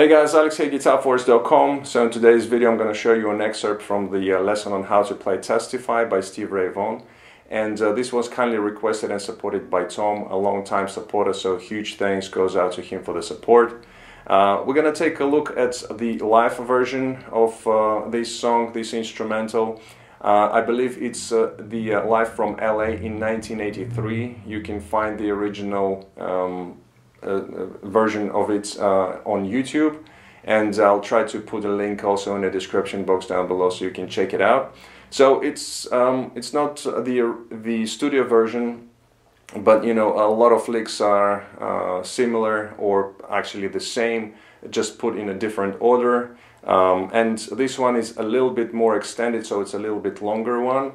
Hey guys, Alex here, GuitarForce.com. So in today's video I'm going to show you an excerpt from the lesson on how to play Testify by Stevie Ray Vaughan. And this was kindly requested and supported by Tom, a long-time supporter, so huge thanks goes out to him for the support. We're going to take a look at the live version of this song, this instrumental. I believe it's the live from LA in 1983. You can find the original version of it on YouTube, and I'll try to put a link also in the description box down below so you can check it out. So it's not the studio version, but you know, a lot of licks are similar or actually the same, just put in a different order. And this one is a little bit more extended, so it's a little bit longer one.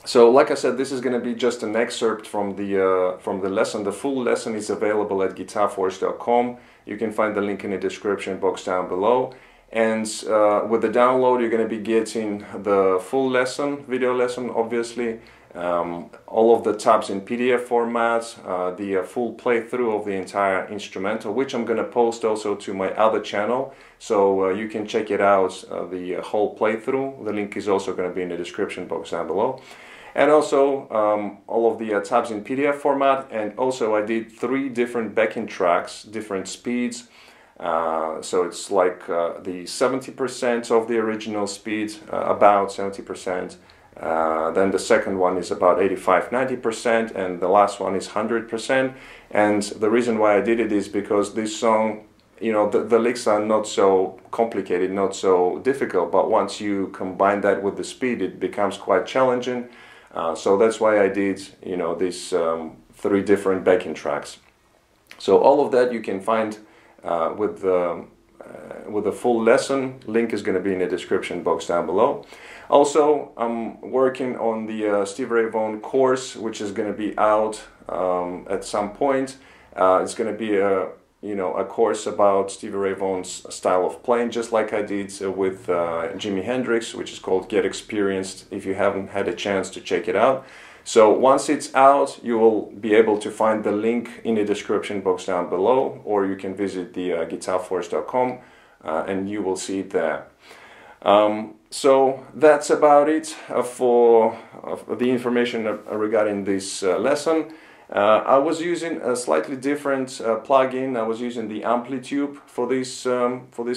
So like I said, this is going to be just an excerpt from the lesson. The full lesson is available at GuitarForce.com. You can find the link in the description box down below. And with the download, you're going to be getting the full lesson, video lesson, obviously, all of the tabs in PDF format, the full playthrough of the entire instrumental, which I'm going to post also to my other channel, so you can check it out, the whole playthrough. The link is also going to be in the description box down below. And also all of the tabs in PDF format, and also I did 3 different backing tracks, different speeds. So it's like the 70% of the original speed, about 70%. Then the second one is about 85–90%, and the last one is 100%. And the reason why I did it is because this song, you know, the licks are not so complicated, not so difficult, but once you combine that with the speed, it becomes quite challenging. So that's why I did, you know, these 3 different backing tracks. So all of that you can find with the full lesson. Link is going to be in the description box down below. Also, I'm working on the Stevie Ray Vaughan course, which is going to be out at some point. It's going to be a course about Stevie Ray Vaughan's style of playing, just like I did with Jimi Hendrix, which is called Get Experienced, if you haven't had a chance to check it out. So once it's out, you will be able to find the link in the description box down below, or you can visit the GuitarForce.com and you will see it there. So that's about it for the information regarding this lesson. I was using a slightly different plugin. I was using the Amplitude for this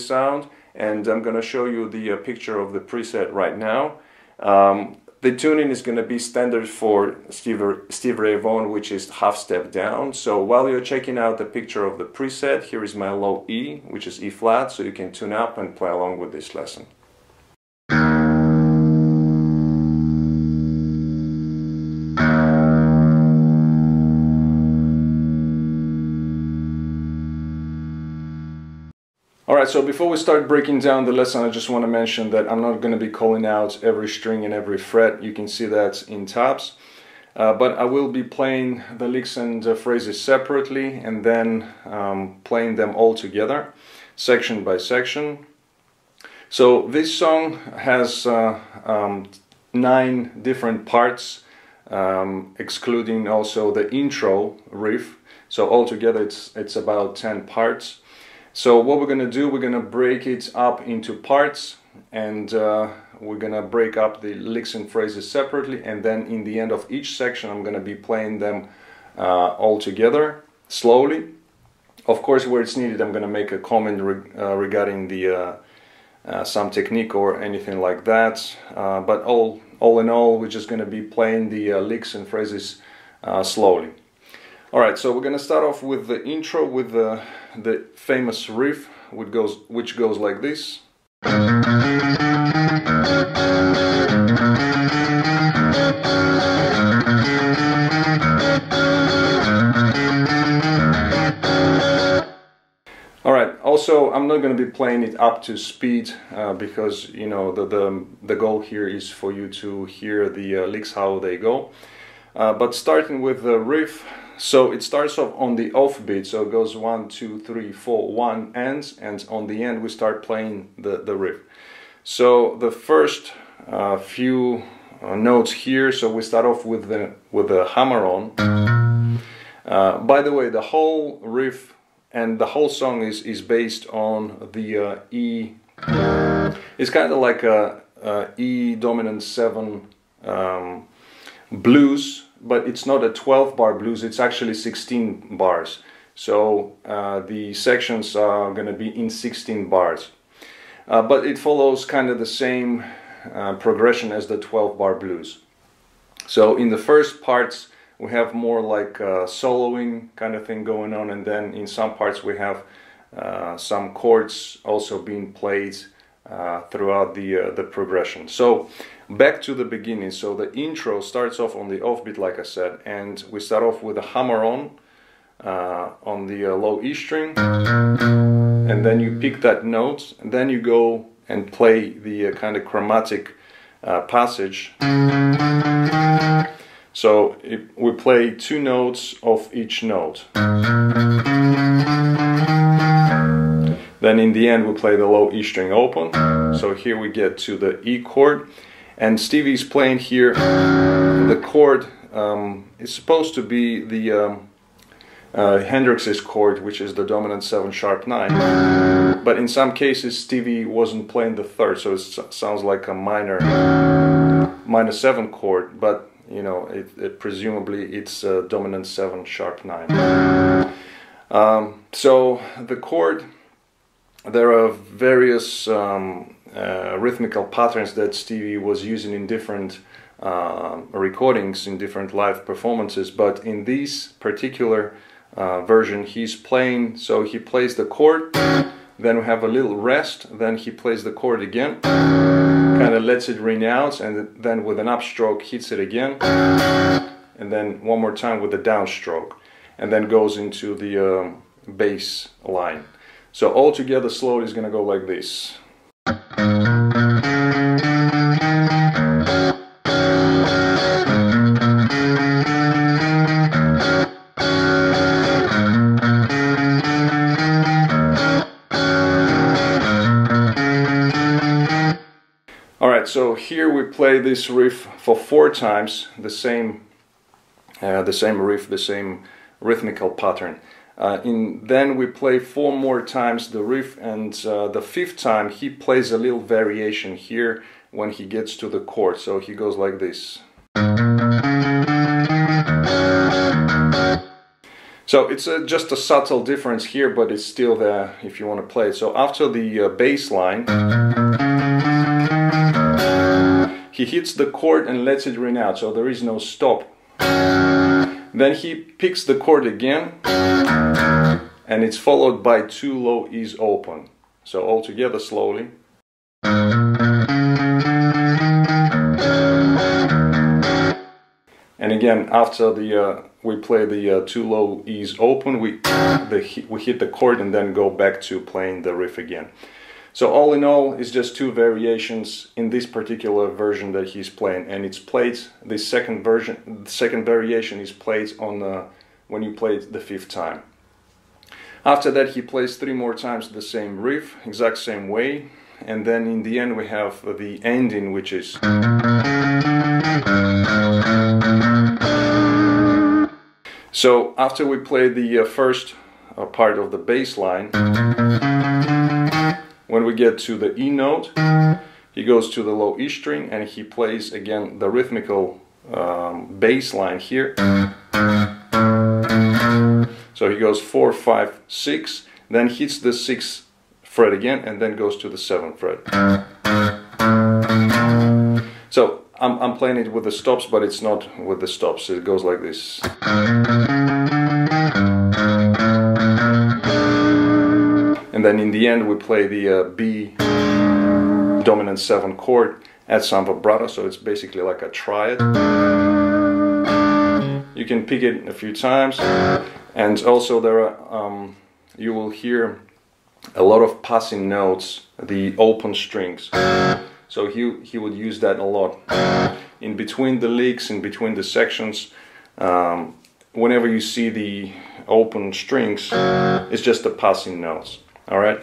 sound, and I'm going to show you the picture of the preset right now. The tuning is going to be standard for Stevie Ray Vaughan, which is half step down. So while you're checking out the picture of the preset, here is my low E, which is E flat, so you can tune up and play along with this lesson. Alright, so before we start breaking down the lesson, I just want to mention that I'm not going to be calling out every string and every fret. You can see that in tabs. But I will be playing the licks and phrases separately, and then playing them all together, section by section. So this song has 9 different parts, excluding also the intro riff. So altogether it's about 10 parts. So what we're going to do, we're going to break it up into parts, and we're going to break up the licks and phrases separately, and then in the end of each section I'm going to be playing them all together, slowly. Of course, where it's needed, I'm going to make a comment regarding the some technique or anything like that, but all in all, we're just going to be playing the licks and phrases slowly. Alright, so we're going to start off with the intro, with the famous riff, which goes like this. Alright, also I'm not going to be playing it up to speed because, you know, the goal here is for you to hear the licks how they go. But starting with the riff, so it starts off on the off beat, so it goes 1, 2, 3, 4, 1 ends, and on the end we start playing the riff. So the first few notes here, so we start off with the hammer on. By the way, the whole riff and the whole song is based on the E. It's kind of like a E dominant 7 blues, but it's not a 12-bar blues, it's actually 16 bars. So the sections are going to be in 16 bars. But it follows kind of the same progression as the 12-bar blues. So in the first parts we have more like soloing kind of thing going on, and then in some parts we have some chords also being played throughout the progression. So back to the beginning. So the intro starts off on the offbeat, like I said, and we start off with a hammer-on the low E string, and then you pick that note, and then you go and play the kind of chromatic passage. So we play 2 notes of each note. Then in the end we play the low E string open. So here we get to the E chord, and Stevie's playing here the chord. It's supposed to be the Hendrix's chord, which is the dominant 7 sharp 9, but in some cases Stevie wasn't playing the 3rd, so it sounds like a minor 7 chord, but you know, presumably it's a dominant 7 sharp 9. So the chord, there are various rhythmical patterns that Stevie was using in different recordings, in different live performances, but in this particular version he's playing, so he plays the chord, then we have a little rest, then he plays the chord again, kind of lets it ring out, and then with an upstroke hits it again, and then one more time with a downstroke, and then goes into the bass line. So all together slowly is going to go like this. Alright, so here we play this riff for 4 times, the same riff, the same rhythmical pattern. Then we play 4 more times the riff, and the 5th time he plays a little variation here when he gets to the chord. So he goes like this. So it's just a subtle difference here, but it's still there if you want to play it. So after the bass line, he hits the chord and lets it ring out, so there is no stop. Then he picks the chord again, and it's followed by 2 low E's open. So all together slowly. And again, after we play the 2 low E's open, we hit the chord and then go back to playing the riff again. So all in all, it's just 2 variations in this particular version that he's playing, and it's played, the second variation is played on when you play it the 5th time. After that he plays 3 more times the same riff, exact same way, and then in the end we have the ending, which is. So after we play the first part of the bass line, when we get to the E note, he goes to the low E string and he plays again the rhythmical bass line here. So he goes 4, 5, 6, then hits the 6th fret again, and then goes to the 7th fret. So I'm playing it with the stops, but it's not with the stops. It goes like this. And then in the end we play the B dominant 7 chord, add some vibrato, so it's basically like a triad. You can pick it a few times, and also there are you will hear a lot of passing notes, the open strings. So he would use that a lot in between the licks, in between the sections. Whenever you see the open strings, it's just the passing notes. Alright,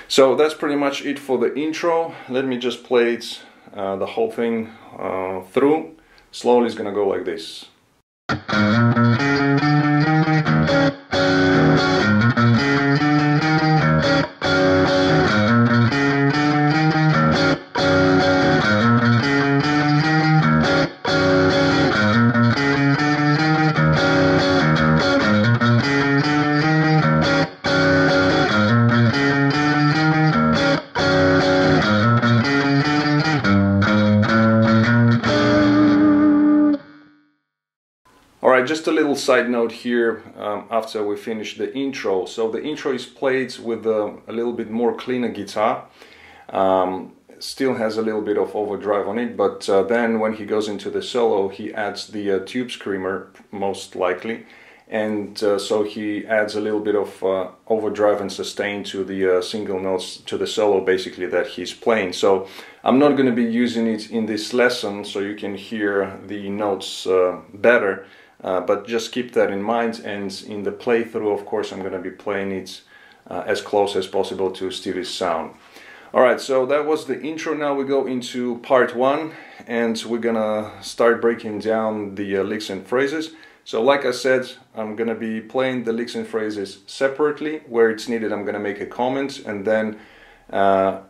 so that's pretty much it for the intro. Let me just play it, the whole thing through. Slowly it's gonna go like this. just a little side note here after we finish the intro. So the intro is played with a little bit more cleaner guitar. Still has a little bit of overdrive on it, but then when he goes into the solo, he adds the tube screamer, most likely. And so he adds a little bit of overdrive and sustain to the single notes, to the solo basically that he's playing. So I'm not going to be using it in this lesson so you can hear the notes better, but just keep that in mind. And in the playthrough, of course, I'm going to be playing it as close as possible to Stevie's sound. Alright, so that was the intro. Now we go into part one, and we're gonna start breaking down the licks and phrases. So like I said, I'm gonna be playing the licks and phrases separately. Where it's needed, I'm gonna make a comment, and then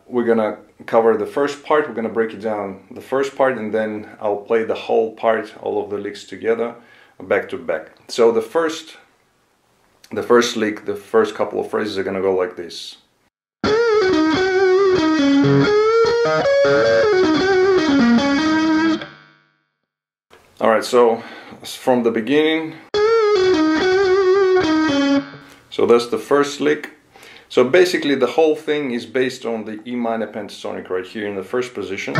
we're gonna cover the first part. We're gonna break it down the first part, and then I'll play the whole part, all of the licks together, back to back. So the first lick, the first couple of phrases are gonna go like this. Alright, so from the beginning, so that's the first lick. So basically the whole thing is based on the E minor pentatonic right here in the first position.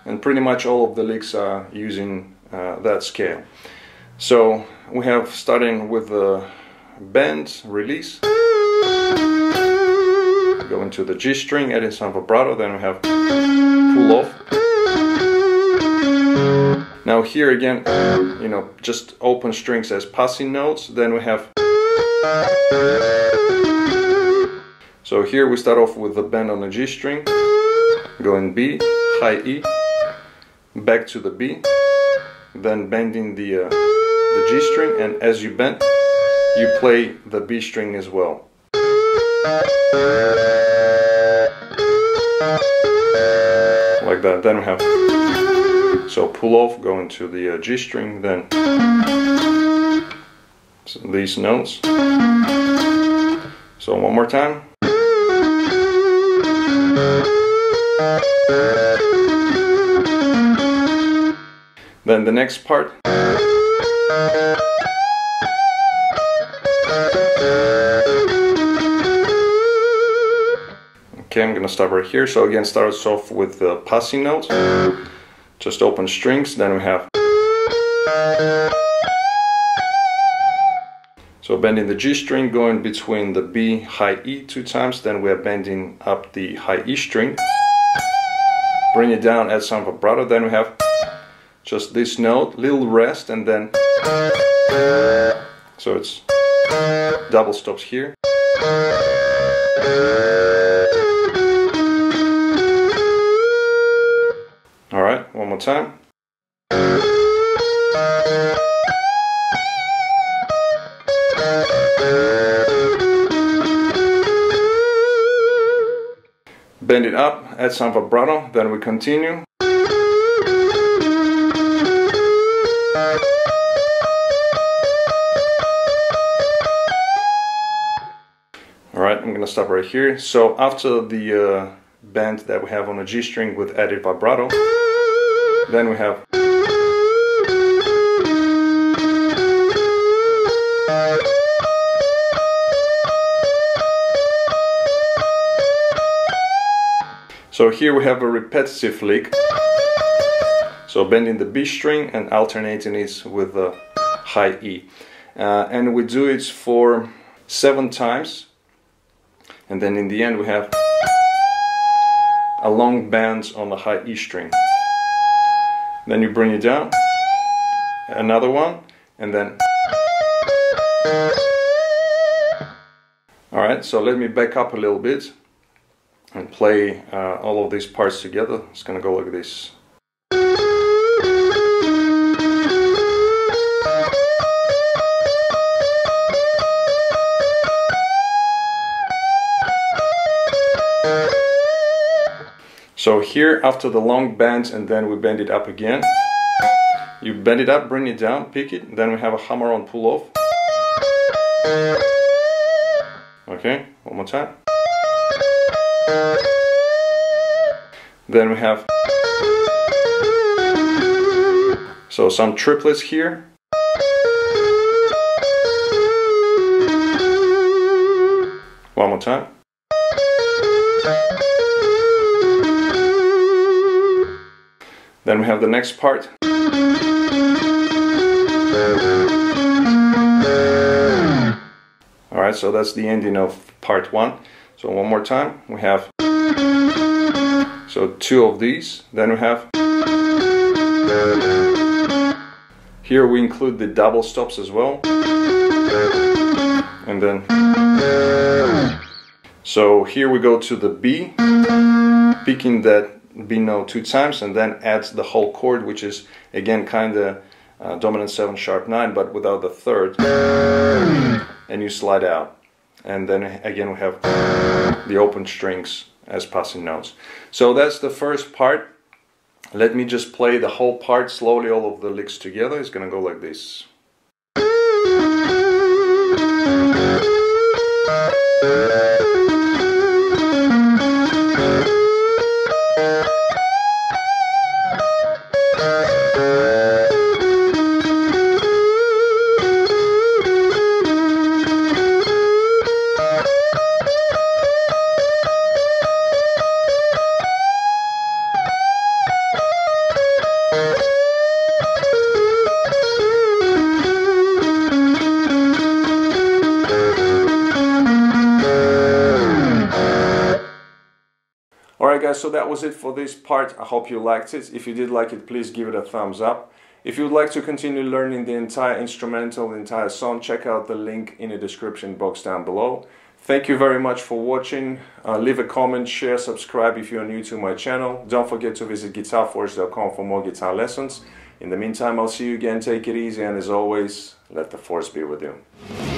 And pretty much all of the licks are using that scale. So we have, starting with the bend, release, go into the G string, adding some vibrato, then we have pull off. Now here again, you know, just open strings as passing notes, then we have. So here we start off with the bend on the G string, going B, high E, back to the B, then bending the G string, and as you bend, you play the B string as well. Like that. Then we have, so pull off, go into the G string, then so these notes. So one more time. Then the next part. Okay, I'm gonna stop right here. So again, starts off with the passing notes, just open strings, then we have. So bending the G string, going between the B, high E 2 times, then we are bending up the high E string, bring it down, add some vibrato, then we have just this note, little rest, and then, so it's double stops here. Alright, one more time. Bend it up, add some vibrato, then we continue. Alright, I'm gonna stop right here. So after the bend that we have on a G string with added vibrato, then we have. So here we have a repetitive lick. So bending the B string and alternating it with the high E. And we do it for 7 times. And then in the end we have a long bend on the high E string. Then you bring it down, another one, and then. Alright, so let me back up a little bit and play all of these parts together. It's gonna go like this. So here, after the long bend, and then we bend it up again. You bend it up, bring it down, pick it, then we have a hammer-on pull-off. Okay, one more time. Then we have. So some triplets here. One more time. Then we have the next part. Alright, so that's the ending of part 1. So one more time, we have so 2 of these. Then we have here we include the double stops as well. And then so here we go to the B, picking that B note 2 times, and then adds the whole chord, which is again kind of dominant 7 sharp 9, but without the third, and you slide out, and then again we have the open strings as passing notes. So that's the first part. Let me just play the whole part slowly, all of the licks together. It's gonna go like this. Alright guys, so that was it for this part. I hope you liked it. If you did like it, please give it a thumbs up. If you would like to continue learning the entire instrumental, the entire song, check out the link in the description box down below. Thank you very much for watching. Leave a comment, share, subscribe if you're new to my channel. Don't forget to visit GuitarForce.com for more guitar lessons. In the meantime, I'll see you again. Take it easy, and as always, let the force be with you.